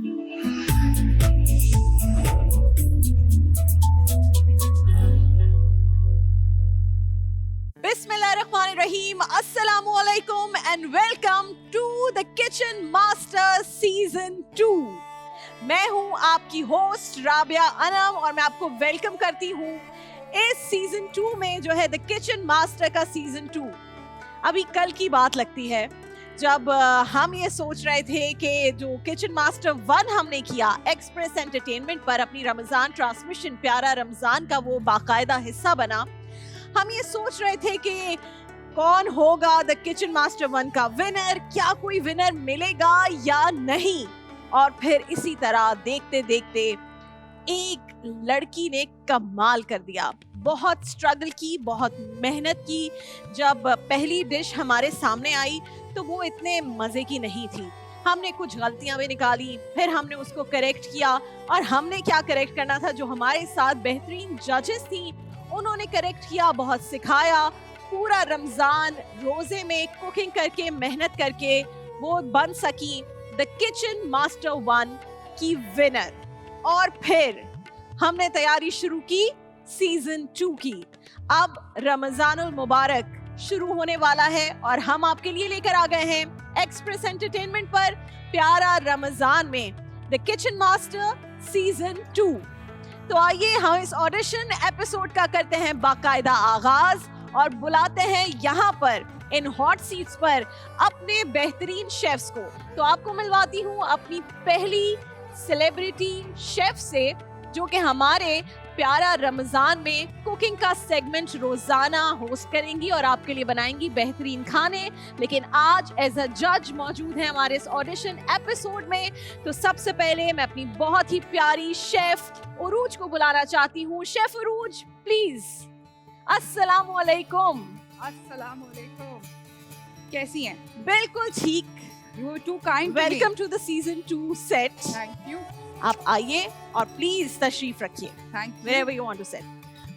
Bismillahirrahmanirrahim. Assalamualaikum and welcome to the Kitchen Master Season 2. मैं हूं आपकी होस्ट राबिया अनम और मैं आपको वेलकम करती हूं इस सीजन 2 में जो है द किचन मास्टर का सीजन 2. अभी कल की बात लगती है जब हम ये सोच रहे थे कि जो किचन मास्टर 1 हमने किया एक्सप्रेस एंटरटेनमेंट पर अपनी रमजान ट्रांसमिशन प्यारा रमजान का वो बाकायदा हिस्सा बना. हम ये सोच रहे थे कि कौन होगा द किचन मास्टर 1 का विनर, क्या कोई विनर मिलेगा या नहीं. और फिर इसी तरह देखते देखते एक लड़की ने कमाल कर दिया. बहुत स्ट्रगल की, बहुत मेहनत की. जब पहली डिश हमारे सामने आई तो वो इतने मजे की नहीं थी. हमने कुछ गलतियां भी निकाली, फिर हमने उसको करेक्ट किया. और हमने क्या करेक्ट करना था, जो हमारे साथ बेहतरीन जजेस थी उन्होंने करेक्ट किया, बहुत सिखाया. पूरा रमजान रोजे में कुकिंग करके मेहनत करके वो बन सकी द किचन मास्टर 1 की विनर. और फिर हमने तैयारी शुरू की सीजन 2 की. अब रमजानुल मुबारक शुरू होने वाला है और हम आपके लिए लेकर आ गए हैं एक्सप्रेस एंटरटेनमेंट पर प्यारा रमजान में द किचन मास्टर सीजन 2. तो आइए हम इस ऑडिशन एपिसोड का करते हैं बाकायदा आगाज और बुलाते हैं यहाँ पर इन हॉट सीट्स पर अपने बेहतरीन शेफ्स को. तो आपको मिलवाती हूँ अपनी पहली सेलिब्रिटी शेफ से जो कि हमारे प्यारा रमजान में कुकिंग का सेगमेंट रोजाना होस्ट करेंगी और आपके लिए बनाएंगी बेहतरीन खाने. लेकिन आज एज अ जज मौजूद है हमारे इस ऑडिशन एपिसोड में. तो सबसे पहले मैं अपनी बहुत ही प्यारी शेफ उरूज को बुलाना चाहती हूँ. Chef Urooj please. अस्सलाम वालेकुम. अस्सलाम वालेकुम. कैसी हैं? बिल्कुल ठीक. You were too kind. Welcome to the season 2 सेट. Thank you. आप आइए और प्लीज तशरीफ रखिए Thank you. wherever you want to sit.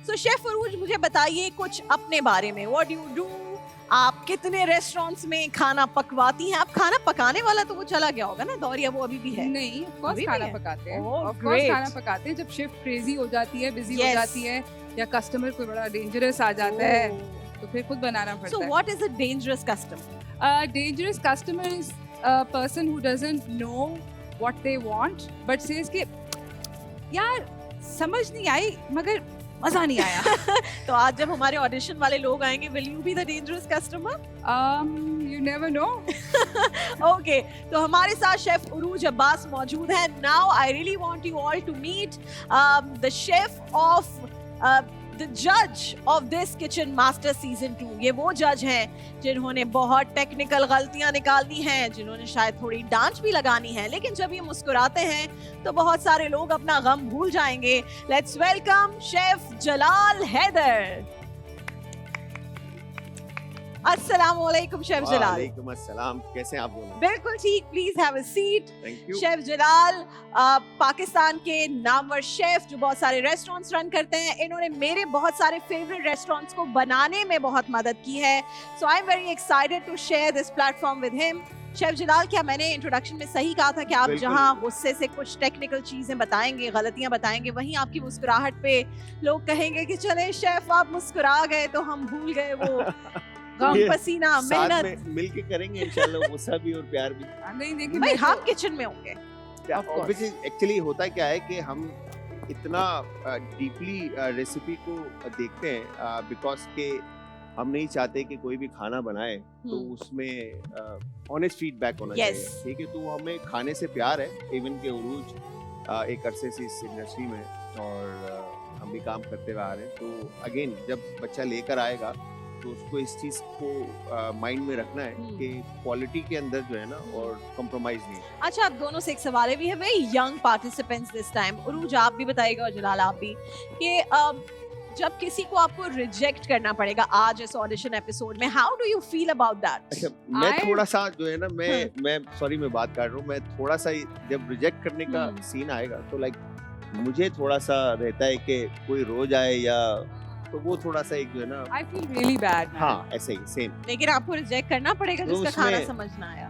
So chef Urooj मुझे बताइए कुछ अपने बारे में. What do you do? आप कितने रेस्टोरेंट्स में खाना पकवाती हैं? आप खाना पकाने वाला तो वो चला गया होगा ना दौर, या वो अभी भी है? नहीं, of course अभी भी खाना है? पकाते हैं. Oh, Of course great. खाना पकाते हैं. जब शिफ्ट क्रेजी हो जाती है, बिजी हो Yes. जाती है या कस्टमर कोई बड़ा डेंजरस आ जाता है तो फिर खुद बनाना So पड़ता है. what is a dangerous customer? Dangerous customer is a person who doesn't know what they want but says कि यार समझ नहीं आई मगर मजा नहीं आया. तो आज जब हमारे ऑडिशन वाले लोग आएंगे, will you be the dangerous customer? You never know. Okay, तो हमारे साथ शेफ उरूज अब्बास मौजूद है. Now I really want you all to meet the chef of the judge of this kitchen master season 2. ये वो जज हैं जिन्होंने बहुत टेक्निकल गलतियां निकालनी हैं, जिन्होंने शायद थोड़ी डांट भी लगानी है, लेकिन जब ये मुस्कुराते हैं तो बहुत सारे लोग अपना गम भूल जाएंगे. लेट्स वेलकम शेफ जलाल हैदर. अस्सलाम वालेकुम शेफ जलाल. वालेकुम अस्सलाम. कैसे हैं आप दोनों? बिल्कुल ठीक. Please have a seat. Thank you. Chef Jalal Pakistan के नामवर शेफ जो बहुत सारे रेस्टोरेंट्स रन करते हैं. इन्होंने मेरे बहुत सारे फेवरेट रेस्टोरेंट्स को बनाने में बहुत मदद की है. So I am very excited to share this platform with him. Chef Jalal, क्या मैंने इंट्रोडक्शन में सही कहा था कि आप बिल्कुल. जहां गुस्से से कुछ टेक्निकल चीजें बताएंगे, गलतियां बताएंगे, वहीं आपकी मुस्कुराहट पे लोग कहेंगे कि चले शेफ आप मुस्कुरा गए तो हम भूल गए वो गम, ये पसीना, साथ मेहनत. में मिल के करेंगे इंशाल्लाह. गुस्सा भी और प्यार भी. नहीं देखिए भाई मैं हम तो- किचन में होंगे. Of course. ऑब्वियसली एक्चुअली होता क्या है कि हम इतना डीपली रेसिपी को देखते हैं बिकॉज के हम नहीं चाहते कि कोई भी खाना बनाए तो उसमें ऑनेस्ट फीडबैक होना Yes. चाहिए. ठीक है, तो हमें खाने से प्यार है. इवन के उरूज एक अरसे से इस इंडस्ट्री में और हम भी काम करते हुए आ रहे हैं. तो अगेन जब बच्चा लेकर आएगा तो उसको इस चीज को माइंड में रखना है कि क्वालिटी के अंदर जो है ना और कॉम्प्रोमाइज नहीं. अच्छा, आप दोनों से एक सवाल है. We have very young participants this time. Urooj आप भी बताइएगा और जलाल आप भी, कि जब किसी को आपको रिजेक्ट करना पड़ेगा आज इस ऑडिशन एपिसोड में, how do you feel about that? अच्छा, मैं I- थोड़ा सा जो है ना मैं सॉरी मैं बात कर रहा हूँ. मैं थोड़ा सा जब रिजेक्ट करने का सीन आएगा तो लाइक मुझे थोड़ा सा रहता है कि कोई रोज आए या तो वो थोड़ा सा एक जो है ना. I feel really bad. man. हाँ ऐसे ही सेम लेकिन आपको रिजेक्ट करना पड़ेगा तो जिसका उसमें- खाना समझ ना आया.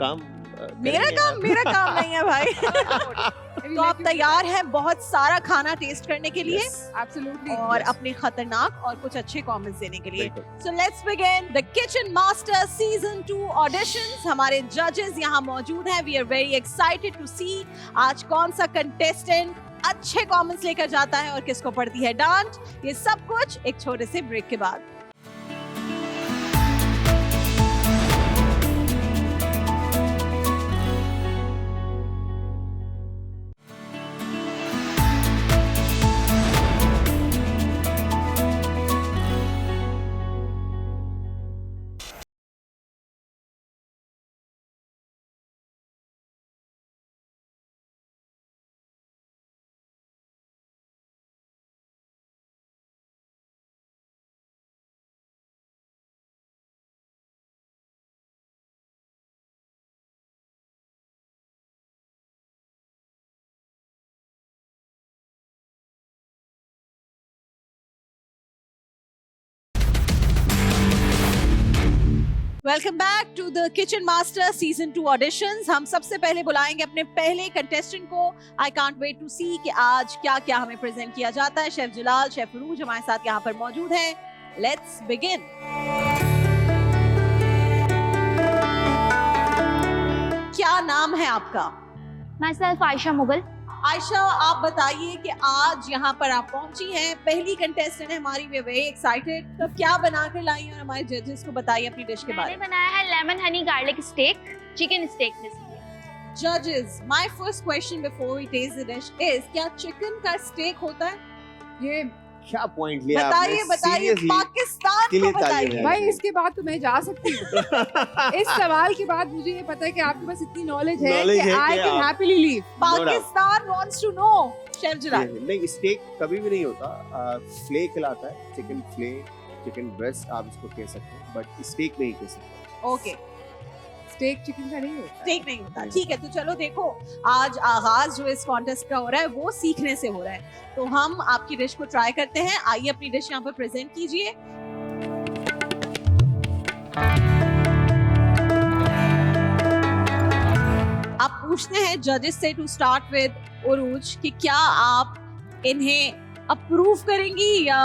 काम मेरा काम नहीं है भाई। तो आप तैयार हैं बहुत सारा खाना टेस्ट करने के लिए Absolutely. और Yes. अपने खतरनाक और कुछ अच्छे कमेंट्स देने के लिए। बिल्कुल। So let's begin the kitchen master season 2 auditions. हमारे जजेस यहाँ मौजूद हैं। We are very excited to see आज कौन सा कंटेस्टेंट अच्छे कमेंट्स लेकर जाता है और किसको पड़ती है डांट। ये सब कुछ एक छोटे से ब्रेक के बाद। Welcome back to the kitchen master season 2 auditions. हम सबसे पहले बुलाएंगे अपने पहले कंटेस्टेंट को। I can't wait to see कि आज क्या क्या हमें प्रेजेंट किया जाता है। शेफ जलाल, शेफ अरूज हमारे साथ यहाँ पर मौजूद हैं। Let's begin. क्या नाम है आपका? Myself Ayesha Mughal. आयशा, आप बताइए कि आज यहाँ पर आप पहुंची हैं, पहली कंटेस्टेंट है हमारी। We are very excited. तो क्या बना कर लाई हैं और हमारे जजेस को बताइए अपनी डिश के बारे मैंने में। बनाया है lemon honey garlic steak, chicken steak recipe. Judges, my first question before we taste the dish is क्या चिकन का स्टेक होता है? ये क्या पॉइंट लिया आपने? बताइए Seriously? पाकिस्तान के को लिए ताली बताइए। भाई इसके बाद तो मैं जा सकती हूँ। इस सवाल के बाद मुझे ये पता है कि आपके पास इतनी नॉलेज है Knowledge कि है आई कि कैन आप- happily leave. Pakistan wants to know। Chef Jalal, नहीं, स्टेक कभी भी नहीं होता। फ्ले खिलाता है, चिकन फ्ले, चिकन ब्रेस्ट आप इसको कह सकते हैं, बट स्टेक नहीं कह सकते। ओके, स्टेक चिकन का नहीं होता। स्टेक नहीं होता। ठीक है, तो चलो देखो, आज आगाज जो इस कॉन्टेस्ट का हो रहा है वो सीखने से हो रहा है। तो हम आपकी डिश को ट्राई करते हैं। आइए अपनी डिश यहाँ पर प्रेजेंट कीजिए। आप पूछते हैं जजेस से टू स्टार्ट विद उरूज कि क्या आप इन्हें अप्रूव करेंगी या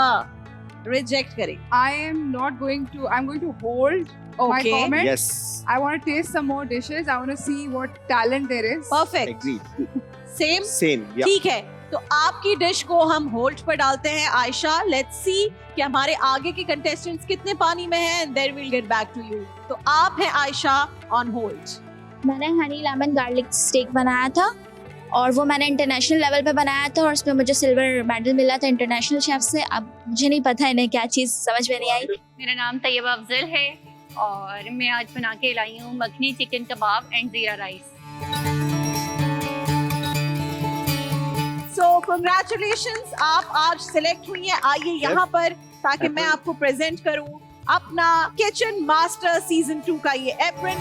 रिजेक्ट करेंगी? I am not going to. I'm going to hold my Okay. comment. Yes, I want to taste some more dishes. I want to see what talent there is. Perfect, agreed. Same, Same, yeah. ठीक है। तो आपकी dish को हम hold पर डालते हैं। Ayesha, let's see कि हमारे आगे के कंटेस्टेंट्स कितने पानी में हैं, and then we'll get back to you. तो आप हैं आयशा ऑन होल्ड। मैंने हनी लेमन गार्लिक स्टेक बनाया था और वो मैंने इंटरनेशनल लेवल पे बनाया था और उसमें मुझे सिल्वर मेडल मिला था इंटरनेशनल शेफ से। अब मुझे नहीं पता इन्हें क्या चीज़ समझ में नहीं आई। मेरा नाम तैयबा अफजल है और मैं आज बना के लाई हूँ मखनी चिकन कबाब एंड जीरा राइस। सो कांग्रेचुलेशंस, आप आज सिलेक्ट हुई हैं। आइए यहाँ पर ताकि मैं आपको प्रेजेंट करूं अपना किचन मास्टर सीजन 2 का ये एप्रन।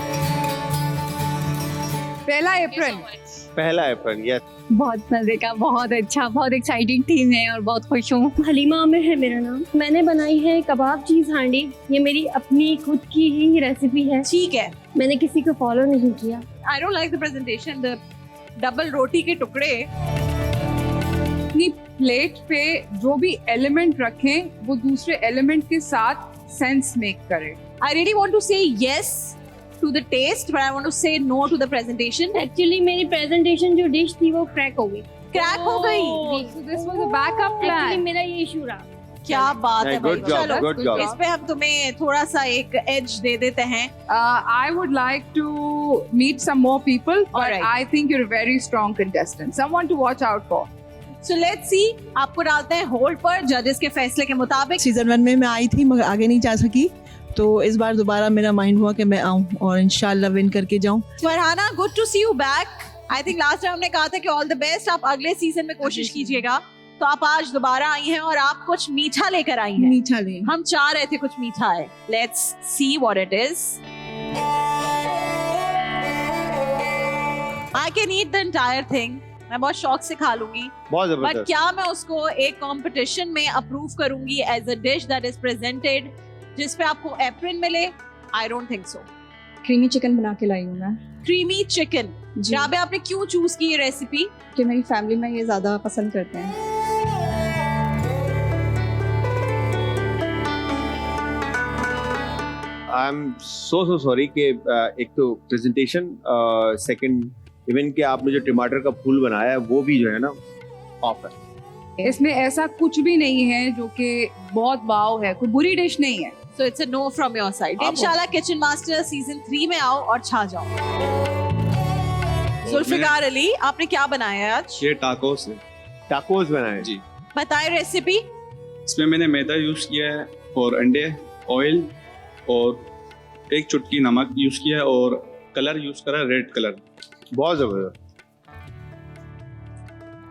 पहला एप्रन। पहला एप्रन, yes. बहुत मजे का, बहुत अच्छा, बहुत एक्साइटिंग थीम है और बहुत खुश हूँ। हलीमा आमिर है मेरा नाम। मैंने बनाई है कबाब चीज हांडी। ये मेरी अपनी खुद की ही रेसिपी है, ठीक है। मैंने किसी को फॉलो नहीं किया। I don't like the presentation, the double रोटी के टुकड़े। अपनी प्लेट पे जो भी एलिमेंट रखें वो दूसरे एलिमेंट के साथ सेंस मेक करे। I really want to say yes to the taste, but I want to say no to the presentation. Actually मेरी प्रेजेंटेशन जो डिश थी वो क्रैक हो गई। क्रैक हो गई। So this was a backup actually plan. मेरा ये इशू रहा। क्या बात है Right, भाई। good job, चलो, good job. इस पे हम तुम्हें थोड़ा सा एक एज दे देते हैं। I would like to meet some more people, but Alright. I think you're a very strong contestant. Someone to watch out for. So let's see, आपको डालते हैं होल्ड पर जजेस के फैसले के मुताबिक। सीजन 1 में मैं आई थी मगर आगे नहीं जा सकी, तो इस बार दोबारा मेरा माइंड हुआ कि मैं आऊं और इंशाल्लाह विन करके जाऊं। Farhana, good to see you back. I think last time हमने कहा था कि ऑल द बेस्ट, आप अगले सीजन में कोशिश कीजिएगा। तो आप आज दोबारा आई हैं और आप कुछ मीठा लेकर आई हैं। मीठा ले। हम चाह रहे थे कुछ मीठा है। Let's see what it is. I can eat the entire thing. मैं बहुत शौक से खा लूंगी, बहुत बट जबरदस्त। क्या मैं उसको एक कंपटीशन में अप्रूव करूंगी as a dish that is presented जिस पे आपको एप्रन मिले? I don't think so. Creamy chicken बना के लाई हूँ मैं। Creamy chicken. जी राबिया, आपने क्यों चूज की ये रेसिपी? कि मेरी फैमिली में ये ज़्यादा पसंद करते हैं। आई एम सो सॉरी कि एक तो प्रेजेंटेशन, सेकंड इवन कि आपने जो टमाटर का फूल बनाया है वो भी जो है ना ऑफ है। इसमें ऐसा कुछ भी नहीं है जो कि बहुत वाव है, कोई बुरी डिश नहीं है। So it's a no from your side. आप- इंशाल्लाह किचन मास्टर सीजन 3 में आओ और छा जाओ। जुल्फिकार अली, आपने क्या बनाया है आज? ये टाकोस है। टाकोस बनाए जी। बताए रेसिपी। इसमें मैंने मैदा यूज़ किया है और अंडे, ऑयल और एक चुटकी नमक यूज़ किया है और कलर यूज़ करा रेड कलर। बहुत जबरदस्त।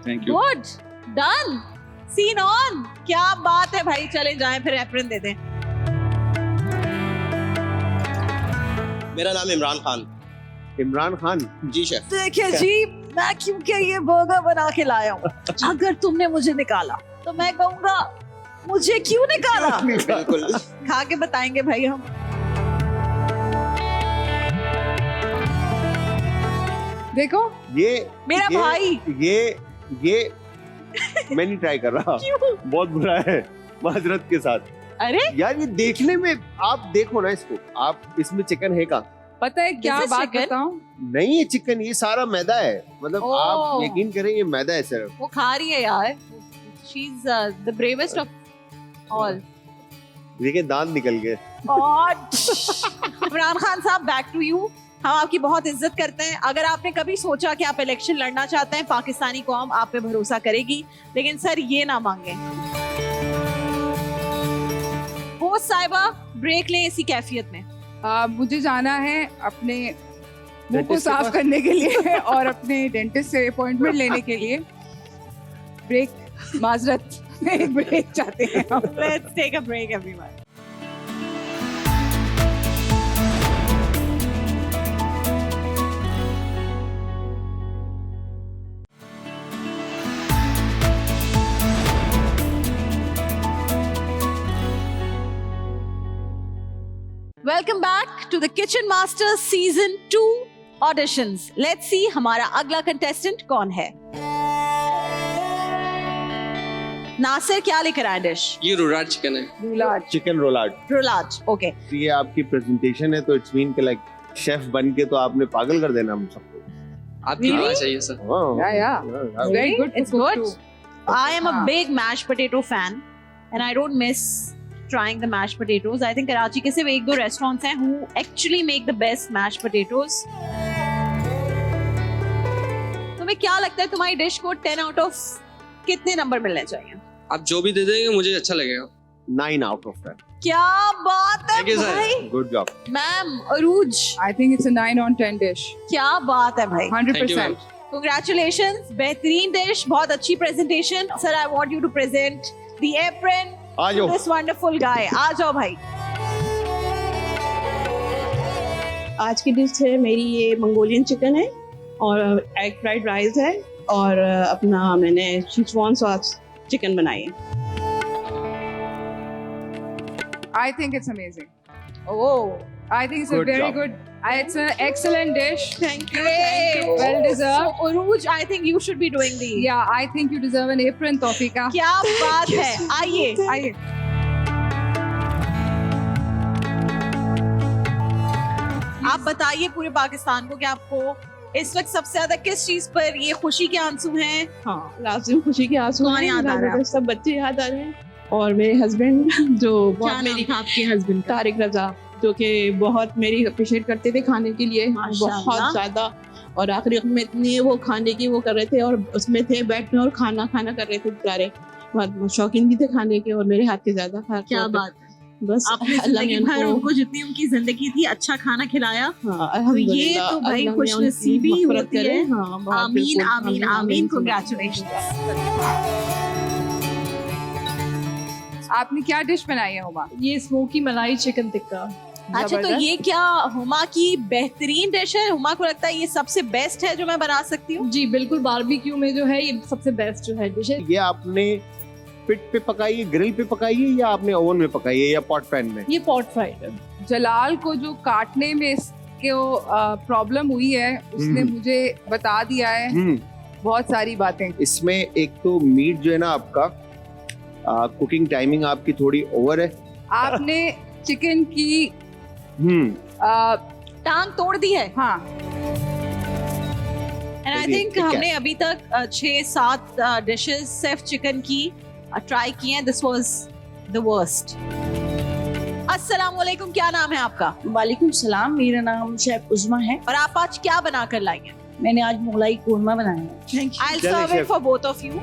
Thank you. Good, done, scene on. क्या बात है भाई, चले जाएं फिर एप्रन दे दें। मेरा नाम इमरान खान। इमरान खान, जी शेफ। देखिए जी, मैं क्योंकि ये बर्गर बना के लाया हूँ, अगर तुमने मुझे निकाला तो मैं कहूँगा मुझे क्यों निकाला। बिल्कुल। खा के बताएंगे भाई हम। देखो ये मेरा ये- भाई। ये मैं नहीं ट्राई कर रहा, क्यों? बहुत बुरा है माजरत के साथ। अरे यार ये देखने में, आप देखो ना इसको, आप इसमें चिकन है का? पता है क्या This is बात chicken? बताऊं? नहीं, ये चिकन, ये सारा मैदा है। मतलब ओह। आप यकीन करें ये मैदा है सिर्फ। वो खा रही है यार। She is the bravest of all. देखिए दांत निकल गए। इमरान खान साहब, बैक टू यू। हम आपकी बहुत इज्जत करते हैं। अगर आपने कभी सोचा कि आप इलेक्शन लड़ना चाहते हैं, पाकिस्तानी कौम आप पे भरोसा करेगी, लेकिन सर ये ना मांगे। होस्ट साहिबा, ब्रेक लें इसी कैफियत में। मुझे जाना है अपने मुंह को Dentist के साफ पास? करने के लिए और अपने डेंटिस्ट से अपॉइंटमेंट लेने के लिए। ब्रेक, माजरत, एक ब्रेक चाहते हैं हम। Let's take a break, everyone. Welcome back to the Kitchen Master Season 2 auditions. Let's see हमारा अगला contestant कौन है। नासिर, क्या लेकर आए डिश? ये रुराट चिकन है। चिकन रोलाट। रुलाज, ओके। ये आपकी प्रेजेंटेशन है तो इट्स मीन के लाइक शेफ बन के तो आपने पागल कर देना हम सबको। आपकी Really? आना चाहिए sir. Yeah. Very good. It's to cook good. too. I am a हाँ. big mashed potato fan and I don't miss trying the mashed potatoes. I think Karachi के सिर्फ एक दो restaurants हैं who actually make the best mashed potatoes. तुम्हें क्या लगता है तुम्हारी डिश को 10 out of कितने नंबर मिलने चाहिए? आप जो भी दे देंगे मुझे अच्छा लगेगा। 9 out of 10। क्या बात है Thank you, sir. भाई। Good job. Ma'am, Arooj, I think it's a 9 on 10 dish. क्या बात है भाई। 100%. Congratulations, बेहतरीन डिश, बहुत अच्छी प्रेजेंटेशन। Sir, I want you to present the apron आ to जाओ। this wonderful guy. आ जाओ भाई। आज की डिश है मेरी, ये मंगोलियन चिकन है और एग फ्राइड राइस है और अपना मैंने शिजवान सॉस चिकन बनाई है। I think it's amazing. Oh, I think it's a Good very job. good. It's an excellent dish. thank you. Well deserved. So, Uruj, I think you should be doing the. Yeah, I think you deserve an apron, Tofika. क्या बात है। आइए, आइए। आप बताइए पूरे पाकिस्तान को कि आपको इस वक्त सबसे ज्यादा किस चीज पर ये खुशी के आंसू हैं? हाँ, लाजिम खुशी के आंसू कौन हैं, याद आ रहा है ज़्यादातर सब बच्चे याद आ रहे हैं और मेरे हस्बैंड जो क्या बहुत नाम मेरी था आपके हस्बैंड का? तारिक रजा, जो कि बहुत मेरी अप्रिशिएट करते थे खाने के लिए, माशाल्लाह। बहुत ज्यादा। और आखिरी वक्त में इतनी वो खाने की वो कर रहे थे और उसमें थे बेड में और खाना खाना कर रहे थे बेचारे। बहुत शौकीन भी थे खाने के और मेरे हाथ के ज्यादा खा क्या बात है। बस आपने अल्लाह ने जिंदगी भर उनको- उनको जितनी उनकी जिंदगी थी अच्छा खाना खिलाया। हाँ, अल्हम्दुलिल्लाह, ये तो भाई अल्लाह ने खुशनसीबी उनकी मग़फ़िरत होती करे। है। हाँ, बहुत आमीन, बिल्कुल, आमीन, आमीन। Congratulations. आपने क्या डिश बनाई है हुमा? ये स्मोकी मलाई चिकन टिक्का। अच्छा, तो ये क्या हुमा की बेहतरीन डिश है? हुमा को लगता है ये सबसे बेस्ट है जो मैं बना सकती हूँ। जी बिल्कुल, बारबेक्यू में जो है ये सबसे बेस्ट जो है डिश है। ये आपने पिट पे पकाई है, ग्रिल पे पकाई है या आपने ओवन में पकाई है या पॉट पैन में? ये पॉट फ्राइड है। जलाल को जो काटने में को प्रॉब्लम हुई है उसने मुझे बता दिया है बहुत सारी बातें। इसमें एक तो मीट जो है ना आपका कुकिंग टाइमिंग आपकी थोड़ी ओवर है। आपने चिकन की टांग तोड़ दी है। हाँ, एंड आई चलिए, थिंक ठीक है। हमने अभी तक 6-7 डिशेस सिर्फ चिकन की ट्राई की हैं। This was the worst. अस्सलाम वालेकुम, क्या नाम है आपका? वालेकुम सलाम, मेरा नाम शेफ उज़मा है। और आप आज क्या बना कर लाई हैं? मैंने आज मुगलाई कोरमा बनाया है। I'll चलिए, serve it chef। for both of you.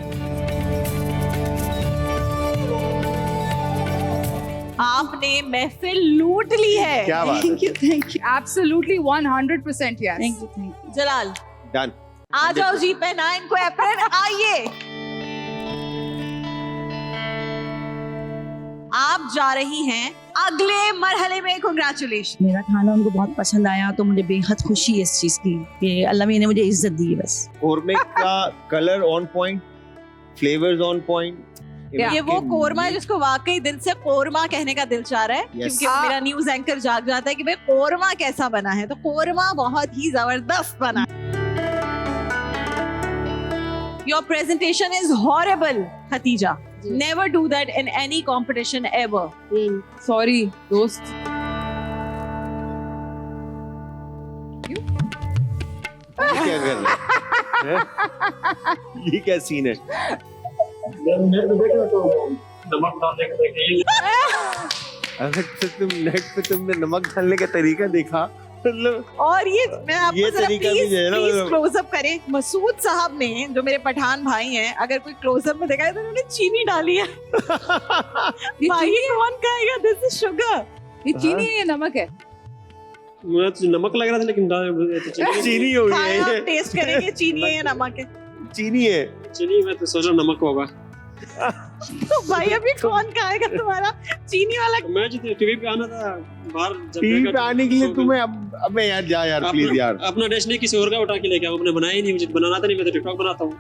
आपने महफिल लूट ली है। क्या बात है। Thank you absolutely 100% yes. Thank you. Jalal, done. आ जाओ जी, पहना इनको एप्रन। आइए, आप जा रही हैं अगले मरहले में। कांग्रेचुलेशन। मेरा खाना उनको बहुत पसंद आया तो मुझे बेहद खुशी है इस चीज की कि अल्लाह ने मुझे इज्जत दी है। बस कोरमे का colour on point, flavours on point. ये वो कोरमा है जिसको वाकई दिल से कोरमा कहने का दिल चाह रहा है। Yes। क्योंकि मेरा न्यूज एंकर जाग जाता है कि भाई कोरमा कैसा बना है, तो कोरमा बहुत ही जबरदस्त बना है। Your presentation is horrible, Khatija. Never do that in any competition ever. Sorry दोस्त। क्या कर रहे हैं? ये क्या सीन है? अगर तो तुम नेट पे तुमने नमक डालने का तरीका देखा, मतलब और ये मैं आपको ये जरा तरीका भी जो है ना, मतलब- क्लोजअप करें। मसूद साहब ने, जो मेरे पठान भाई हैं, अगर कोई क्लोजअप में देखा है तो उन्होंने चीनी डाली है। भाई ये कौन खाएगा? This is sugar. ये चीनी है या नमक है? मुझे तो नमक लग रहा था लेकिन चीनी हो गई है खाना ये। आप टेस्ट करेंगे चीनी है या नमक है। चीनी है। चीनी में तो सोचा नमक होगा। तो भाई अभी कौन खाएगा तुम्हारा चीनी वाला? मैं जो टीवी पे आना था बाहर, टीवी पे आने के लिए तुम्हें अबे यार जा यार प्लीज यार। अपना डिश नहीं किसी और का उठा के लेके आओ। आपने बनाया ही नहीं, मुझे बनाना था नहीं, मैं तो टिकटॉक बनाता हूँ।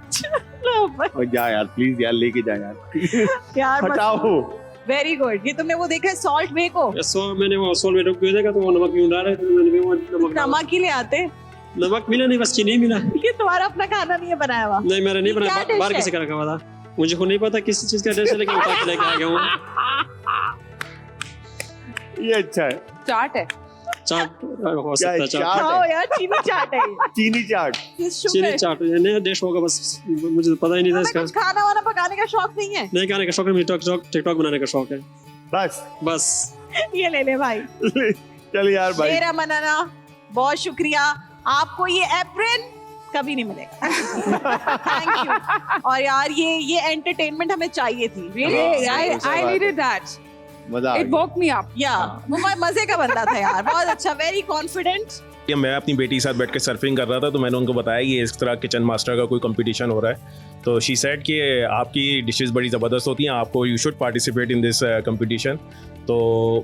और जा यार प्लीज यार, लेके जा यार। यार हटाओ। Very good. ये तुमने वो देखा है सॉल्ट वे को? मैंने वो सोल में रुक गया था तो वो नमक क्यों डाला, तो मैंने भी वो नमक डाला। नमक ही ले आते। नमक मिला नहीं, बस चीनी मिला। ये तुम्हारा अपना खाना नहीं है बनाया हुआ? नहीं मेरा नहीं ये बनाया, क्या बाहर dish किसी का रखा हुआ था। मुझे को नहीं पता किस चीज का डिश है, लेकिन उठा के लेके आ गया हूँ। ये अच्छा है। चाट है। चाट हो सकता है, चाट खाओ यार, चीनी चाट है ये। चीनी चाट। चीनी चाट नया डिश होगा, बस मुझे तो पता ही नहीं था तुम्हें इसका। कुछ खाना वाना पकाने का शौक नहीं है? नहीं खाने का शौक है, मुझे टिकटॉक बनाने का शौक है बस। ये ले ले भाई। चल यार भाई। मेरा मनाना, बहुत शुक्रिया। आपको ये एप्रन कभी नहीं मिलेगा। Thank you. और यार ये एंटरटेनमेंट हमें चाहिए थी। Really, हाँ, ऐसा I बात needed that. मजा आ It गया। woke me up. या वो मजे का बंदा था यार, बहुत अच्छा, वेरी कॉन्फिडेंट। ये मैं अपनी बेटी के साथ बैठ के सर्फिंग कर रहा था, तो मैंने उनको बताया कि इस तरह किचन मास्टर का कोई कंपटीशन हो रहा है। तो शी सेड कि आपकी डिशेस बड़ी ज़बरदस्त होती हैं, आपको you should participate in this competition. तो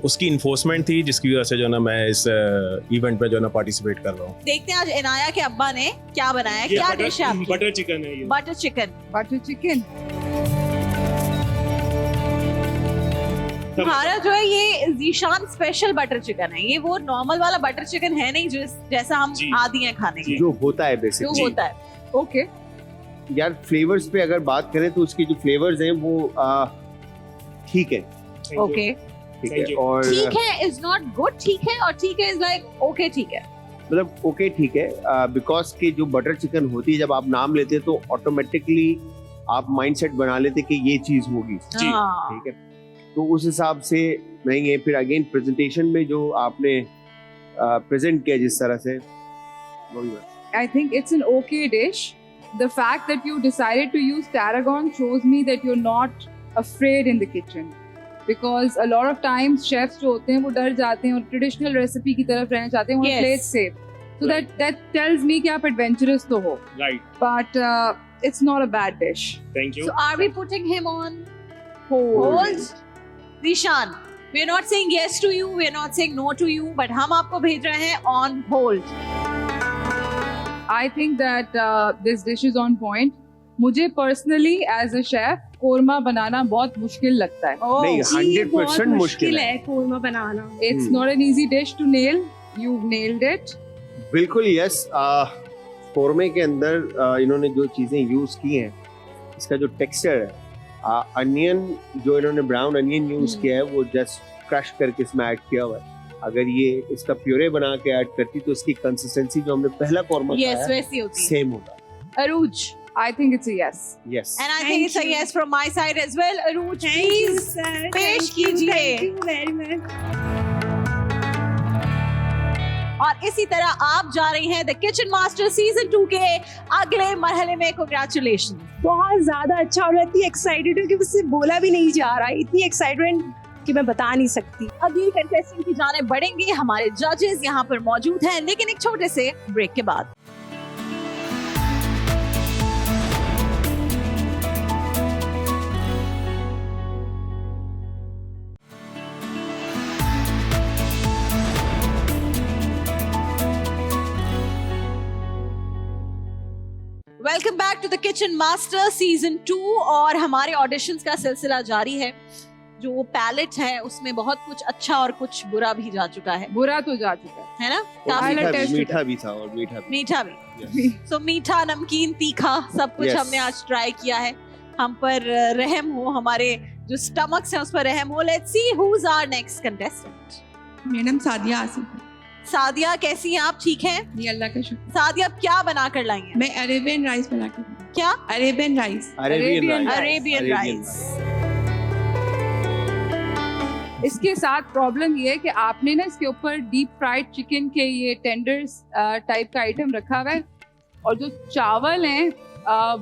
उसकी इन्फोर्समेंट थी, जिसकी वजह से जो है ना मैं इस इवेंट पे जो है ना पार्टिसिपेट कर रहा हूँ। देखते हैं आज इनाया के अब्बा ने क्या बनाया, क्या डिश है आपकी? बटर चिकन है ये। Butter chicken. Butter chicken. तुम्हारा जो है ये जीशान स्पेशल बटर चिकन है। ये वो नॉर्मल वाला बटर चिकन है नहीं, जैसा हम जी। आदी हैं खाने के, जो होता है जो बेसिकली होता है। Okay. यार। फ्लेवर्स पे अगर बात करें तो उसके जो फ्लेवर्स हैं वो ठीक है, ओके, ठीक है। Thank you। और ठीक है इज नॉट गुड, ठीक है, और ठीक है इज लाइक ओके, ठीक है। मतलब ओके ठीक है, बिकॉज कि जो बटर चिकन होती है, जब आप नाम लेते हैं तो ऑटोमेटिकली आप माइंडसेट बना लेते कि ये चीज होगी, हाँ। ठीक है। तो उस हिसाब से नहीं है। फिर अगेन प्रेजेंटेशन में जो आपने प्रेजेंट किया जिस तरह से, वो भी बस। I think it's an okay dish. The fact that you decided to use tarragon shows me that you're not afraid in the kitchen. Because a lot of times chefs जो होते हैं वो डर जाते हैं और traditional recipe की तरफ रहना चाहते हैं, वो Yes। play it safe. So that tells me कि आप adventurous तो हो. Right. But it's not a bad dish. Thank you. So are we putting him on hold? Zishan, we're not saying yes to you, we're not saying no to you, but हम आपको भेज रहे हैं on hold. I think that this dish is on point. मुझे personally as a chef korma बनाना बहुत मुश्किल लगता है. नहीं, 100% मुश्किल है। कोरमा बनाना। It's not an easy dish to nail. you've nailed it. बिल्कुल यस। कोरमे के अंदर इन्होंने जो चीज़ें यूज़ की हैं, इसका जो टेक्सचर है, अनियन जो इन्होंने ब्राउन अनियन यूज़ किया है वो जस्ट क्रश करके इसमें ऐड किया हुआ है। अगर ये इसका प्यूरे बना के ऐड करती तो इसकी कंसिस्टेंसी जो हमने पहला कौरमा Yes, खाया वैसी होती है। सेम होता। Aruj, I think it's a yes. Yes. and I think it's a yes from my side as well. Aruj, please पेश कीजिए। Thank you very much. और इसी तरह आप जा रही हैं द किचन मास्टर सीजन 2 के अगले मरहले में। कांग्रेचुलेशन। बहुत ज्यादा अच्छा और मैं इतनी एक्साइटेड हूँ कि मुझसे बोला भी नहीं जा रहा है, इतनी एक्साइटमेंट कि मैं बता नहीं सकती। अगली कंटेस्टेंट की जाने बढ़ेंगे, हमारे जजेस यहाँ पर मौजूद हैं, लेकिन एक छोटे से ब्रेक के बाद। Welcome back to the kitchen master season 2 और हमारे ऑडिशंस का सिलसिला जारी है। जो पैलेट है उसमें बहुत कुछ अच्छा और कुछ बुरा भी जा चुका है। बुरा तो जा चुका है ना? और टेस्ट मीठा भी था और मीठा भी। मीठा भी। सो मीठा, नमकीन, तीखा सब कुछ Yes. हमने आज ट्राई किया है। हम पर रहम हो, हमारे जो स्टमक्स हैं उस पर रहम हो। Let's see who is our next contestant. मेरा नाम सादिया आसिफ है। सादिया, कैसी हैं आप? ठीक हैं? जी अल्लाह का शुक्र। सादिया, आप क्या बना कर लाई हैं? मैं अरेबियन राइस बना के क्या? Arabian rice. Arabian rice. Arabian rice. इसके साथ प्रॉब्लम ये है कि आपने ना इसके ऊपर डीप फ्राइड चिकन के ये टेंडर्स टाइप का आइटम रखा हुआ है, और जो चावल हैं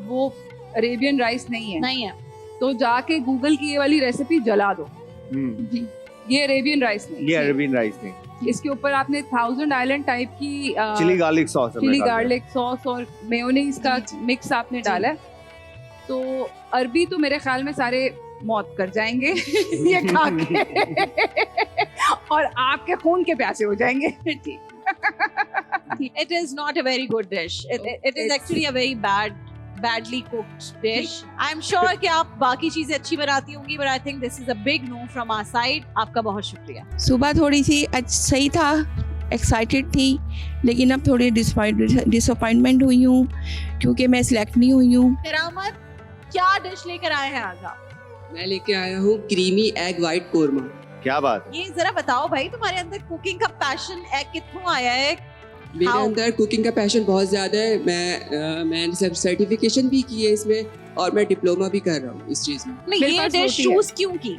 वो अरेबियन राइस नहीं है। नहीं है तो जाके गूगल की ये वाली रेसिपी जला दो। जी ये अरेबियन राइस नहीं, ये अरेबियन राइस नहीं। इसके ऊपर आपने थाउजेंड आइलैंड टाइप की chilli garlic sauce. Chilli garlic sauce और मेयोनीज का मिक्स आपने डाला है। तो अरबी तो मेरे ख्याल में सारे मौत कर जाएंगे ये खा के और आपके खून के प्यासे हो जाएंगे। It is not a very good dish. It is actually a very badly cooked dish. I'm sure कि आप बाकी चीजें अच्छी बनाती होंगी, but I think this is a big no from our side. आपका बहुत शुक्रिया। सुबह थोड़ी सी सही था, एक्साइटेड थी, लेकिन अब थोड़ी डिसअपॉइंटमेंट हुई हूँ क्योंकि मैं सिलेक्ट नहीं हुई हूँ। करामत, क्या डिश लेकर आए हैं आज आप? मैं लेके आया हूँ क्रीमी एग वाइट कोरमा। क्या बात है? ये जरा बताओ भाई, तुम्हारे अंदर कुकिंग का पैशन कितनों आया है? मेरे अंदर कुकिंग का पैशन बहुत ज़्यादा है। मैंने सर्टिफिकेशन भी की है इसमें, और मैं डिप्लोमा भी कर रहा हूँ इस चीज़ में। ये डिश चूज क्यों की?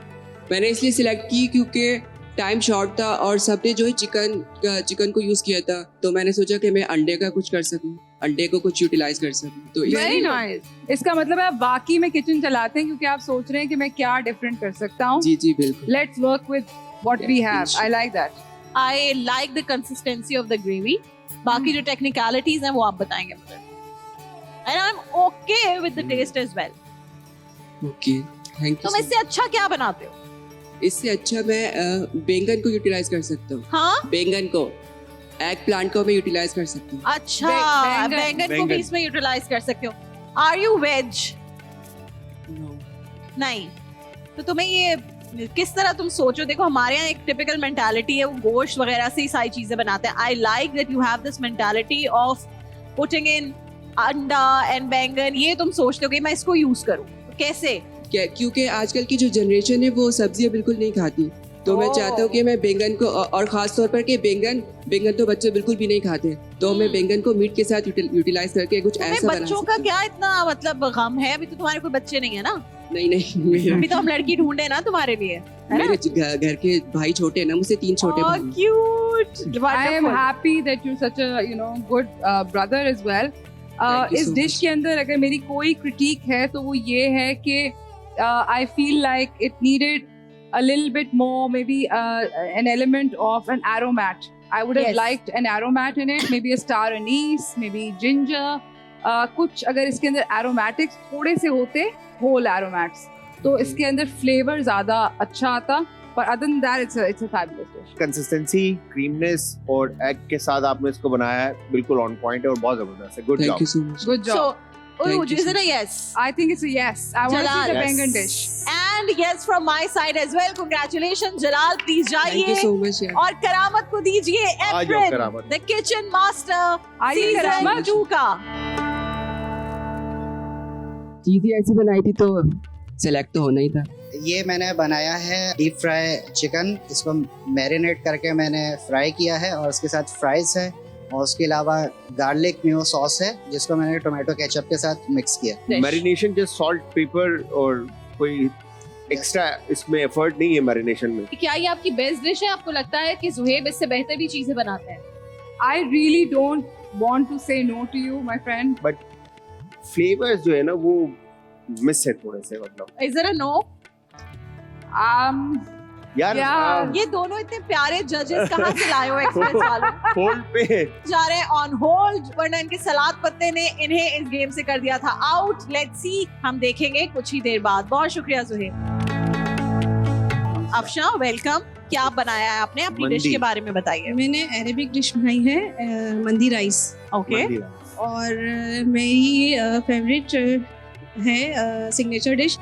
मैंने इसलिए सिलेक्ट की क्योंकि टाइम शॉर्ट था और सबने जो है चिकन को यूज़ किया था, तो मैंने सोचा कि मैं अंडे का कुछ कर सकूँ, अंडे को कुछ यूटिलाइज कर सकूँ। तो वेरी नाइस। इसका मतलब है आप वाकई में किचन चलाते हैं क्योंकि आप सोच रहे हैं कि मैं क्या डिफरेंट कर सकता हूँ। जी जी बिल्कुल। Let's work with what we have. I like that. I like the consistency of the gravy. बाकी जो टेक्निकलिटीज हैं वो आप बताएंगे मुझे। And I am okay with the taste as well. Okay, thank you. तुम इससे अच्छा क्या बनाते हो? इससे अच्छा मैं बैंगन को यूटिलाइज कर सकता हूँ। हाँ, बैंगन को, एग प्लांट को मैं यूटिलाइज कर सकती हूँ। अच्छा, बैंगन को भी इसमें यूटिलाइज कर सकते हो। Are you veg? नहीं। तो तुम्हें ये किस तरह तुम सोचो? देखो हमारे यहाँ एक टिपिकल मेंटालिटी है, वो गोश्त वगैरह से ही सारी चीजें बनाते हैं। आई like that you have this mentality of putting in अंडा एंड बैंगन। ये तुम सोचते हो कि मैं इसको यूज करूँ, तो कैसे? क्योंकि आजकल की जो जनरेशन है वो सब्जियां बिल्कुल नहीं खाती, तो मैं चाहता हूँ कि मैं बैंगन को, और खास तौर पर कि बैंगन तो बच्चे बिल्कुल भी नहीं खाते, तो मैं बैंगन को मीट के साथ यूटिलाइज करके कुछ ऐसा बना। बच्चों का क्या इतना मतलब गम है? अभी तो तुम्हारे कोई बच्चे नहीं है ना? नहीं अभी तो हम लड़की ढूंढे ना तुम्हारे लिए, है ना? मेरे घर के भाई छोटे हैं ना, मुझसे 3 छोटे भाई। Cute. I am happy that you're such a good brother as well. इस डिश के अंदर अगर मेरी कोई क्रिटिक है तो वो ये है कि I feel like it needed a little bit more, maybe an element of an aromat. I would have liked an aromat in it, maybe a star anise, maybe ginger. कुछ अगर इसके अंदर aromatics थोड़े से होते, whole aromats, तो इसके अंदर फ्लेवर ज्यादा अच्छा आता। पर other than that, it's a fabulous dish. Consistency, creaminess और एग के साथ आपने इसको बनाया है, बिल्कुल ऑन पॉइंट है और बहुत जबरदस्त है। Good thank job. You so much. Good job. So Uruj, you, is it sir. a yes? I think it's a yes. I want to see the Yes. Bengal dish. And yes from my side as well. Congratulations, Jalal. Please Thank you जाइए so much. Yeah. और करामत को दीजिए आ जाओ apron, करामत। The kitchen master आइए season करामत। 2 का। चीज़ें ऐसी बनाई थी तो सेलेक्ट तो होना ही था। ये मैंने बनाया है डीप फ्राई चिकन। इसको मैरिनेट करके मैंने फ्राई किया है और उसके साथ फ्राइज है और उसके अलावा गार्लिक म्यो सॉस है जिसको मैंने टोमेटो केचप के साथ मिक्स किया। मैरिनेशन जस्ट सॉल्ट पेपर और कोई एक्स्ट्रा इसमें एफर्ट नहीं है मैरिनेशन में। क्या ये आपकी बेस्ट डिश है? आपको लगता है कि जुहेब इससे बेहतर भी चीजें बनाते हैं? I really don't want to say no to you, my friend. But flavours जो है ना वो मिस है थोड़े से, मतलब Is there a no? यार Yeah. ये दोनों इतने प्यारे जजेस कहाँ से लाए हो एक्सप्रेस वालों? होल्ड पे जा रहे हैं ऑन होल्ड, वरना इनके सलाद पत्ते ने इन्हें इस गेम से कर दिया था आउट। लेट्स सी, हम देखेंगे कुछ ही देर बाद। बहुत शुक्रिया सुहेब। अफशा, वेलकम। क्या बनाया है आपने? अपनी डिश मंदी। के बारे में बताइए। मैंने अरेबिक डिश बनाई है मंदी राइस, ओके। और मेरी फेवरेट है signature dish.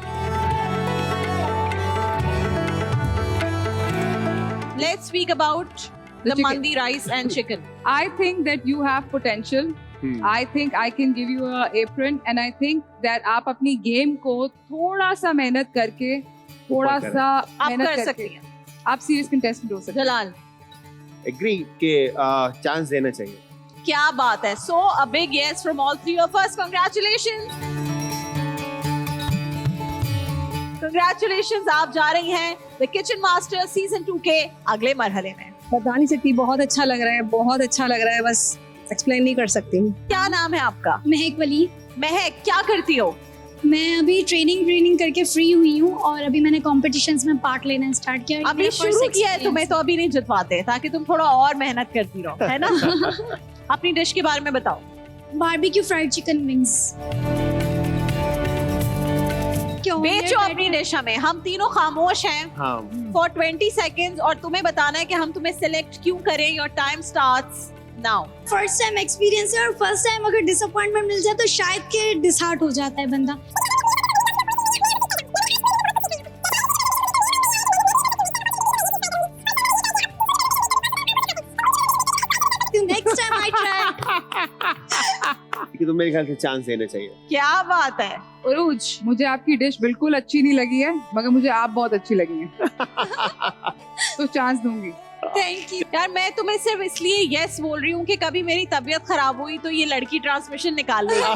Let's speak about the chicken. mandi rice and chicken. I think that you have potential. I think I can give you a apron, and I think that आप अपनी game को थोड़ा सा मेहनत करके, थोड़ा ऊपर करें। सा आप मेहनत कर करके सकती हैं। आप सीरियस कंटेस्टेंट हो सकते हैं। जलाल, एग्री के चांस देना चाहिए। क्या बात है। So a big yes from all three of us. Congratulations. Congratulations, आप जा रही हैं The Kitchen Master Season 2 के अगले मरहले में। बता नहीं सकती, बहुत अच्छा लग रहा है, बहुत अच्छा लग रहा है, बस एक्सप्लेन नहीं कर सकती हूँ। क्या नाम है आपका? महक वली। महक, क्या करती हो? मैं अभी ट्रेनिंग करके फ्री हुई हूँ और अभी मैंने कॉम्पिटिशन्स में पार्ट लेना स्टार्ट किया। अभी मेरा शुरू first किया है तुम्हें, experience तो अभी नहीं जितवाते, ताकि तुम थोड़ा और मेहनत करती रहो, है ना? अपनी डिश के बारे में बताओ। Barbecue fried chicken wings. बेचो अपनी डिश हमें, हम तीनों खामोश हैं हाँ। for 20 seconds और तुम्हें बताना है कि हम तुम्हें सिलेक्ट क्यों करें। Your time starts now. First time experience है और फर्स्ट टाइम अगर डिसअपॉइंटमेंट मिल जाए तो शायद के डिसहार्ट हो जाता है बंदा। Next time I try. कि तो मेरे ख्याल से चांस देना चाहिए। क्या बात है। उरूज, मुझे आपकी डिश बिल्कुल अच्छी नहीं लगी है, मगर मुझे आप बहुत अच्छी लगी हैं। तो चांस दूंगी। थैंक यू यार। मैं तुम्हें सिर्फ इसलिए यस बोल रही हूँ कि कभी मेरी तबीयत खराब हुई तो ये लड़की ट्रांसमिशन निकाल लेगी।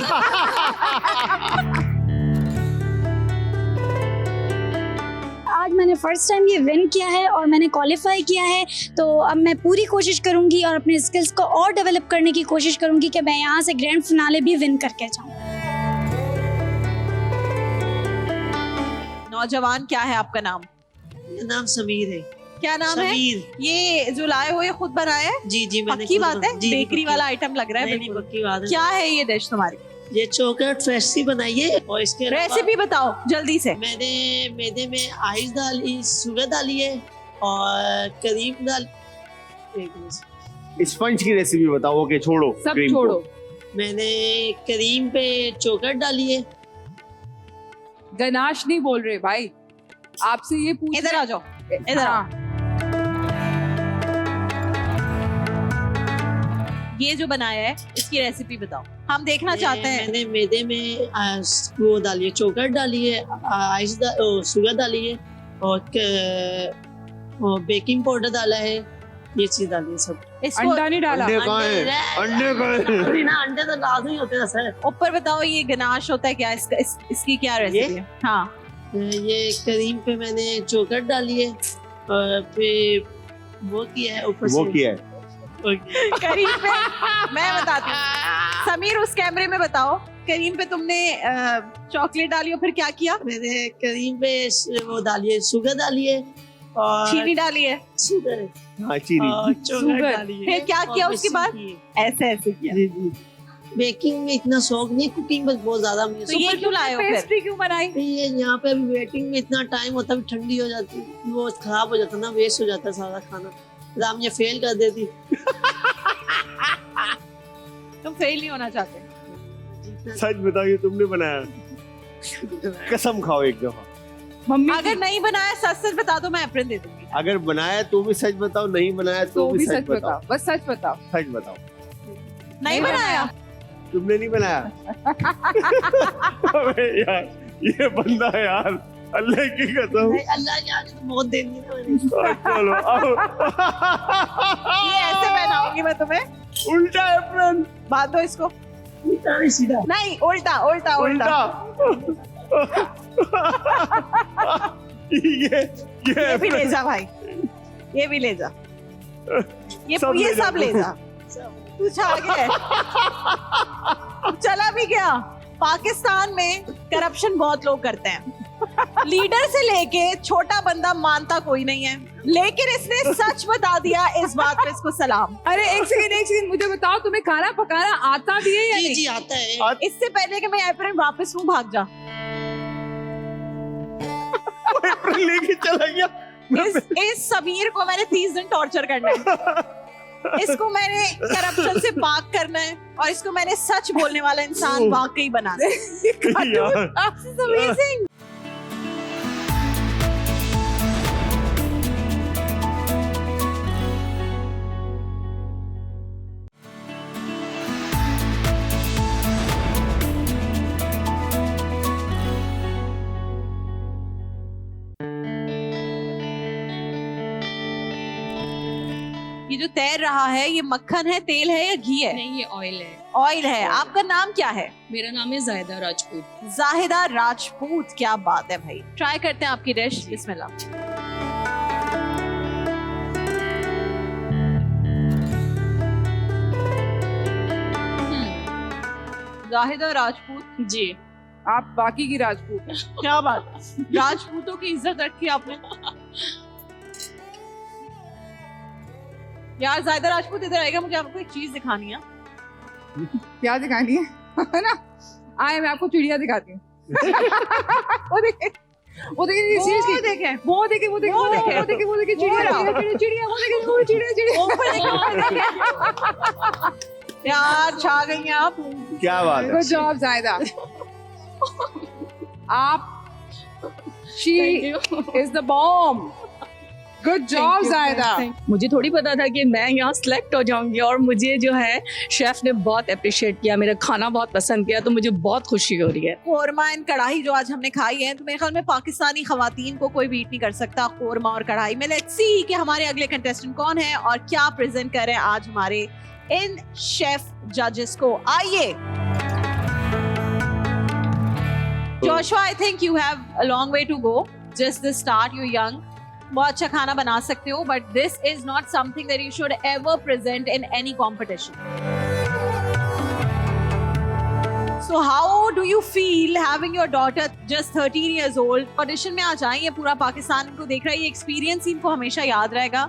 आज मैंने फर्स्ट टाइम ये विन किया है और मैंने क्वालिफाई किया है, तो अब मैं पूरी कोशिश करूंगी और अपने स्किल्स को और डेवलप करने की कोशिश करूंगी कि मैं यहाँ से ग्रैंड फिनाले भी विन करके जाऊँ। नौजवान, क्या है आपका नाम? मेरा नाम समीर है। क्या नाम है? ये जो लाए हो ये खुद बनाया है? जी जी, मैंने पक्की खुद बात है? जी, जी, बेकरी पक्की। वाला आइटम लग रहा है नहीं, बिल्कुल। पक्की बात है। क्या है ये डिश तुम्हारी? ये चॉकलेट फ्रेशी बनाई है और इसके अलावा रेसिपी बताओ जल्दी से। मैंने मैदे में आइस डाली, शुगर डाली है और करीम डाल। स्पंज की रेसिपी बताओ। ओके, छोड़ो सब क्रीम को। छोड़ो। मैंने करीम पे चॉकलेट डाली है। गनाश नहीं बोल रहे भाई, आपसे ये पूछ। इधर आ जाओ, इधर आओ। हाँ। ये जो बनाया है इसकी रेसिपी बताओ, हम देखना चाहते हैं। मैंने मैदे में वो डाली है, चॉकलेट डाली है, आइस शुगर डाली है और बेकिंग पाउडर डाला है। ये चीज डाली है सब। इसको अंडा नहीं डाला। अंडे कहाँ हैं? अंडे कहाँ हैं? अरे ना, अंडे तो लाजमी होते हैं सर। ऊपर बताओ ये गनाश होता है क्या? इसकी क्या रेसिपी है? हाँ, ये करीम पे मैंने चॉकलेट डाली है और फिर वो किया है ऊपर से। वो किया है करीम पे मैं बताती हूँ। समीर, उस कैमरे में बताओ, करीम पे तुमने चॉकलेट डाली और फिर क्या किया? मैंने करीम पे वो डाली है, शुगर डाली है और चीनी डाली है। शुगर हाँ, चीनी। और चॉकलेट डाली है। फिर क्या किया और उसके बाद? बेकिंग की ऐसे ऐसे किया। है। जी जी। बेकिंग में इतना शौक नहीं, कुकिंग में बहुत ज्यादा मुझे। तो ये क्यों लाए हो फिर? पेस्ट्री क्यों बनाई? ये यहाँ पे अभी वेटिंग में इतना टाइम होता है, ठंडी हो जाती है, वो खराब हो जाता है ना, वेस्ट हो जाता है सारा खाना। राम ये फेल कर देती। तुम फेल नहीं होना चाहते? सच बताओ ये तुमने बनाया? कसम खाओ एक दफा। मम्मी अगर नहीं बनाया सच सच बता दो, मैं एप्रन दे दूंगी। अगर बनाया तो भी सच बताओ, नहीं बनाया तो भी सच बताओ। बस सच बताओ। सच बताओ। नहीं बनाया? तुमने नहीं बनाया? अबे यार ये बंदा है यार, अल्लाह की कसम। अल्लाह जाने तो बहुत देंगी ना मैंने। चलो आओ। ये ऐसे पहनाऊंगी मैं तुम्हें। उल्टा एप्रन। बांधो इसको। सीधा नहीं, उल्टा उल्टा उल्टा। ये भी ले जा भाई, ये भी ले जा, ये सब ले जा। तू छा गया, चला भी गया। पाकिस्तान में करप्शन बहुत लोग करते हैं, लीडर से लेके छोटा बंदा मानता कोई नहीं है, लेकिन इसने सच बता दिया। इस बात पे इसको सलाम। अरे एक सेकंड मुझे बताओ, तुम्हें खाना पकाना आता भी है या नहीं? जी आता है। इससे पहले कि मैं एप्रन वापस लूं, भाग जा। एप्रन लेके चला गया। इस समीर को मैंने 30 दिन टॉर्चर करना है, इसको मैंने करप्शन से पाक करना है, और इसको मैंने सच बोलने वाला इंसान वाकई बनाना है। अमेजिंग। ये जो तैर रहा है, ये मक्खन है, तेल है या घी है? नहीं, ये ऑयल है। ऑयल है। आपका नाम क्या है? मेरा नाम है जाहिदा राजपूत। जाहिदा राजपूत, क्या बात है भाई। ट्राई करते हैं आपकी डिश। बिस्मिल्लाह। जाहिदा राजपूत जी। आप बाकी की राजपूत हैं। क्या बात, राजपूतों की इज्जत रखी आपने। यार जाहिदा राजपूत इधर आएगा, मुझे आपको एक चीज दिखानी है। क्या दिखानी है? है ना, आए मैं आपको चिड़िया दिखाती हूँ। वो देखे वो देखे चिड़िया। यार छा गई आप। क्या बात है। गुड जॉब जायदा। आप she is the bomb. Good job जायदा। मुझे थोड़ी पता था कि मैं यहाँ सिलेक्ट हो जाऊंगी, और मुझे जो है शेफ ने बहुत अप्रिशिएट किया, मेरा खाना बहुत पसंद किया, तो मुझे बहुत खुशी हो रही है। कोरमा एंड कढ़ाई जो आज हमने खाई है, तो मेरे ख्याल में पाकिस्तानी खवातीन को कोई बीट नहीं कर सकता कोरमा और कढ़ाई में। लेट्स सी कि हमारे अगले कंटेस्टेंट कौन है और क्या प्रेजेंट कर रहे हैं आज हमारे इन शेफ जजेस को। आइए Joshua, I think you have a long way to go, just the start, you young, बहुत अच्छा खाना बना सकते हो, but this is not something that you should ever present in any competition. So how do you feel having your daughter just 13 years old audition में आ जाए? ये पूरा पाकिस्तान इनको देख रहा है, ये एक्सपीरियंस इनको हमेशा याद रहेगा।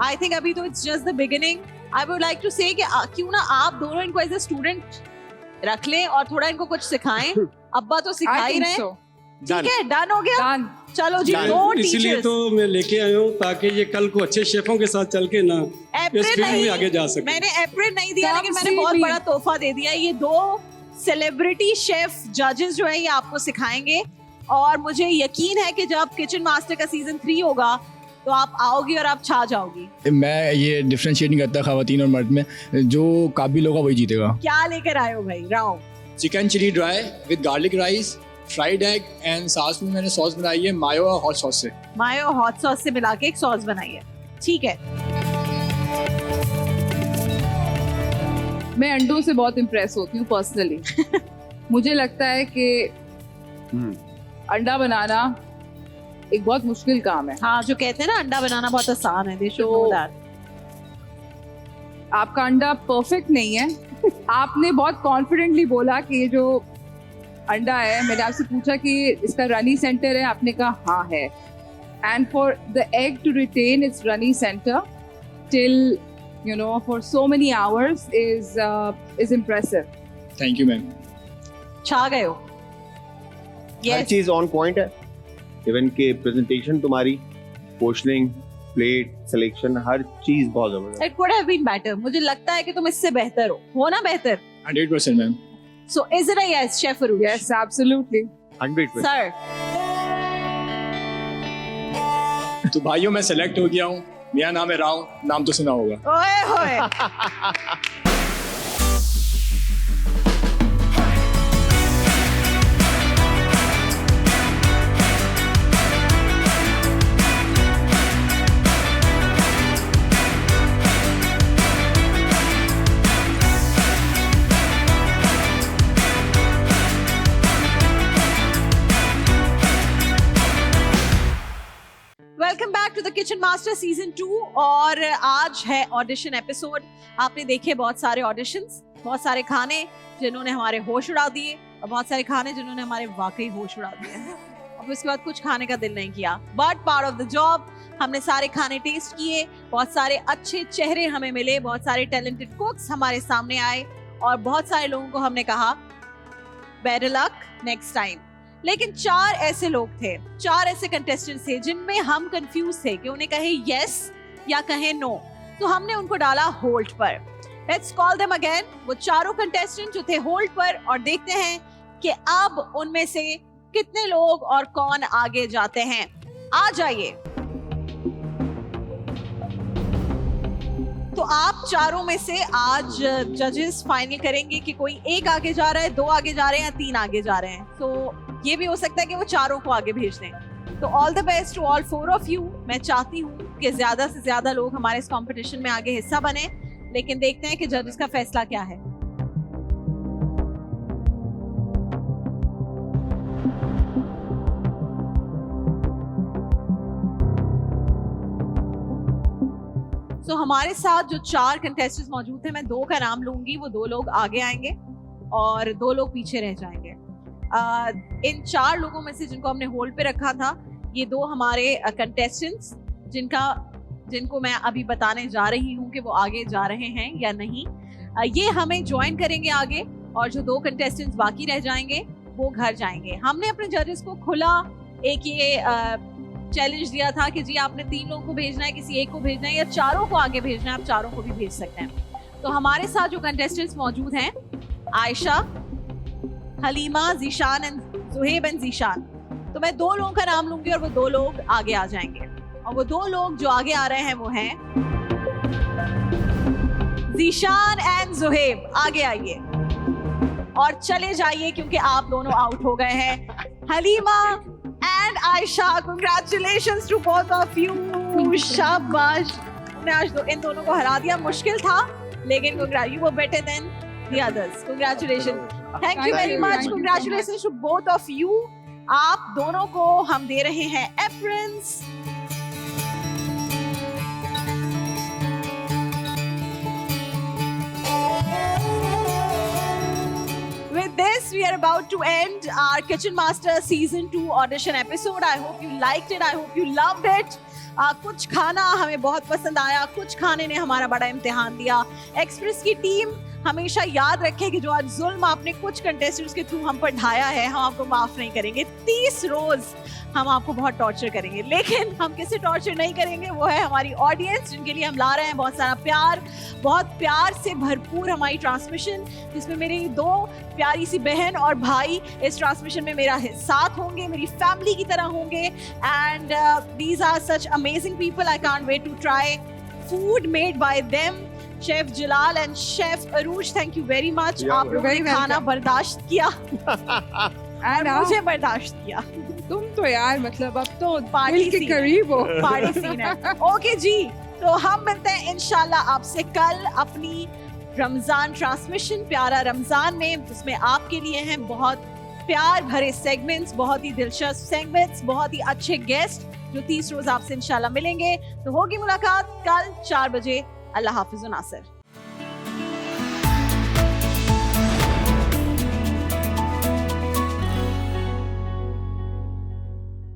आई थिंक अभी तो it's just the beginning. I would like to say कि क्यों ना आप दोनों इनको एज अ स्टूडेंट रख लें और थोड़ा इनको कुछ सिखाएं। अब्बा तो सिखा ही रहे हैं। ठीक है, डन हो गया। चलो जी, दो इसीलिए टीचर्स। तो मैं लेके आया हूँ ताकि ये कल को अच्छे शेफों के साथ चल के ना इस फील्ड में आगे जा सके। मैंने अप्रैल नहीं दिया, लेकिन मैंने बहुत बड़ा तोहफा दे दिया। ये दो सेलिब्रिटी शेफ जजेस जो है ये आपको सिखाएंगे, और मुझे यकीन है कि जब किचन मास्टर का सीजन 3 होगा तो आप आओगी और आप छा जाओगी। मैं ये डिफरेंशिएट नहीं करता खवातीन और मर्द में, जो काबिल होगा वही जीतेगा। क्या लेकर आए हो भाई? राव chicken chilli dry with garlic rice, fried egg and साथ में मैंने सॉस बनाई है मायो और हॉट सॉस से। मायो हॉट सॉस से मिला के एक सॉस बनाई है। ठीक है। मैं अंडों से बहुत इम्प्रेस होती हूँ पर्सनली। मुझे लगता है कि अंडा बनाना एक बहुत मुश्किल काम है। हाँ, जो कहते हैं ना अंडा बनाना बहुत आसान है। आपका अंडा परफेक्ट नहीं है। आपने बहुत कॉन्फिडेंटली बोला कि ये जो अंडा है, मैंने आपसे पूछा कि इसका रनी सेंटर है, आपने कहा हाँ है। And for the egg to retain its runny centre till you know for so many hours is impressive. Thank you ma'am. छा गए हो। हर चीज ऑन पॉइंट है, इवन के प्रेजेंटेशन तुम्हारी, पोर्शनिंग, प्लेट सिलेक्शन, हर चीज बहुत जबरदस्त। It could have been better. मुझे लगता है कि तुम इससे बेहतर हो ना बेहतर? 100% ma'am. So is it a yes, Chef Aruj? Yes, absolutely. 100%. Sir. तो भाइयों मैं सेलेक्ट हो गया हूँ, मेरा नाम है राव, नाम तो सुना होगा। ओए होए। Welcome back to the kitchen master season 2 और आज है ऑडिशन एपिसोड। आपने देखे बहुत सारे ऑडिशंस, बहुत सारे खाने जिन्होंने हमारे होश उड़ा दिए और बहुत सारे खाने जिन्होंने हमारे वाकई होश उड़ा दिए। अब उसके बाद कुछ खाने का दिल नहीं किया, but part of the job हमने सारे खाने टेस्ट किए, बहुत सारे अच्छे चेहरे हमें मिले, बहुत सारे टैलेंटेड कुक्स हमारे सामने आए और बहुत सारे लोगों को हमने कहा बेटर लक नेक्स्ट टाइम। लेकिन 4 ऐसे लोग थे, 4 ऐसे कंटेस्टेंट्स थे जिनमें हम कंफ्यूज थे कि उन्हें कहे यस या कहे नो, तो हमने उनको डाला होल्ड पर। लेट्स कॉल देम अगेन, वो चारों कंटेस्टेंट जो थे होल्ड पर, और देखते हैं कि अब उनमें से कितने लोग और कौन आगे जाते हैं। आ जाइए। तो आप चारों में से आज जजेस फाइनल करेंगे कि कोई एक आगे जा रहा है, 2 आगे जा रहे हैं या 3 आगे जा रहे हैं। तो ये भी हो सकता है कि वो चारों को आगे भेज दें। तो all the best to all 4 of you. मैं चाहती हूँ कि ज्यादा से ज्यादा लोग हमारे इस कंपटीशन में आगे हिस्सा बने, लेकिन देखते हैं कि जजेस का फैसला क्या है। तो हमारे साथ जो 4 कंटेस्टेंट्स मौजूद थे, मैं 2 का नाम लूंगी, वो 2 लोग आगे आएंगे और 2 लोग पीछे रह जाएंगे। इन 4 लोगों में से जिनको हमने होल्ड पे रखा था, ये 2 हमारे कंटेस्टेंट्स जिनको मैं अभी बताने जा रही हूँ कि वो आगे जा रहे हैं या नहीं, ये हमें ज्वाइन करेंगे आगे, और जो 2 कंटेस्टेंट्स बाकी रह जाएंगे वो घर जाएंगे। हमने अपने जजेस को खुला एक ये चैलेंज दिया था कि जी आपने 3 लोगों को भेजना है, किसी एक को भेजना है या चारों को आगे भेजना है, आप चारों को भी भेज सकते हैं। तो हमारे साथ जो कंटेस्टेंट्स मौजूद हैं, आयशा, हलीमा, ज़ीशान एंड ज़ुहैब एंड ज़ीशान। तो मैं 2 लोगों का नाम लूंगी और वो 2 लोग आगे आ जाएंगे, और वो 2 लोग जो आगे आ रहे हैं वो हैं ज़ीशान एंड ज़ुहैब। आगे आइए और चले जाइए क्योंकि आप दोनों आउट हो गए हैं। Halima and Aisha, congratulations to both of you. शाबाश, ने आज इन दोनों को हरा दिया। मुश्किल था लेकिन you were better than the others. Congratulations. Thank you very much. Congratulations to both of you. आप दोनों को हम दे रहे हैं aprons. With this, we are about to end our Kitchen Master Season 2 audition episode. I hope you liked it. I hope you loved it. कुछ खाना हमें बहुत पसंद आया, कुछ खाने ने हमारा बड़ा इम्तिहान दिया। एक्सप्रेस की टीम हमेशा याद रखे कि जो आज जुल्म आपने कुछ कंटेस्टेंट्स के थ्रू हम पर ढाया है, हम आपको माफ नहीं करेंगे। 30 रोज हम आपको बहुत टॉर्चर करेंगे, लेकिन हम किसे टॉर्चर नहीं करेंगे, वो है हमारी ऑडियंस, जिनके लिए हम ला रहे हैं बहुत सारा प्यार, बहुत प्यार से भरपूर हमारी ट्रांसमिशन, जिसमें मेरी 2 प्यारी सी बहन और भाई इस ट्रांसमिशन में मेरा साथ होंगे, मेरी फैमिली की तरह होंगे। And these are such amazing people, I can't wait to try food made by them. Chef Jalal and chef Arooj, thank you very much. आप लोगों ने खाना बर्दाश्त किया और मुझे बर्दाश्त किया। तुम तो यार मतलब अब तो पार्टी के करीब हो। पार्टी सीन है। ओके जी, तो हम मिलते हैं इंशाल्लाह आपसे कल अपनी रमजान ट्रांसमिशन प्यारा रमजान में, जिसमें आपके लिए हैं बहुत प्यार भरे सेगमेंट्स, बहुत ही दिलचस्प सेगमेंट्स, बहुत ही अच्छे गेस्ट जो 30 रोज आपसे इंशाल्लाह मिलेंगे। तो होगी मुलाकात कल 4 बजे। अल्लाह हाफिज़ नासिर।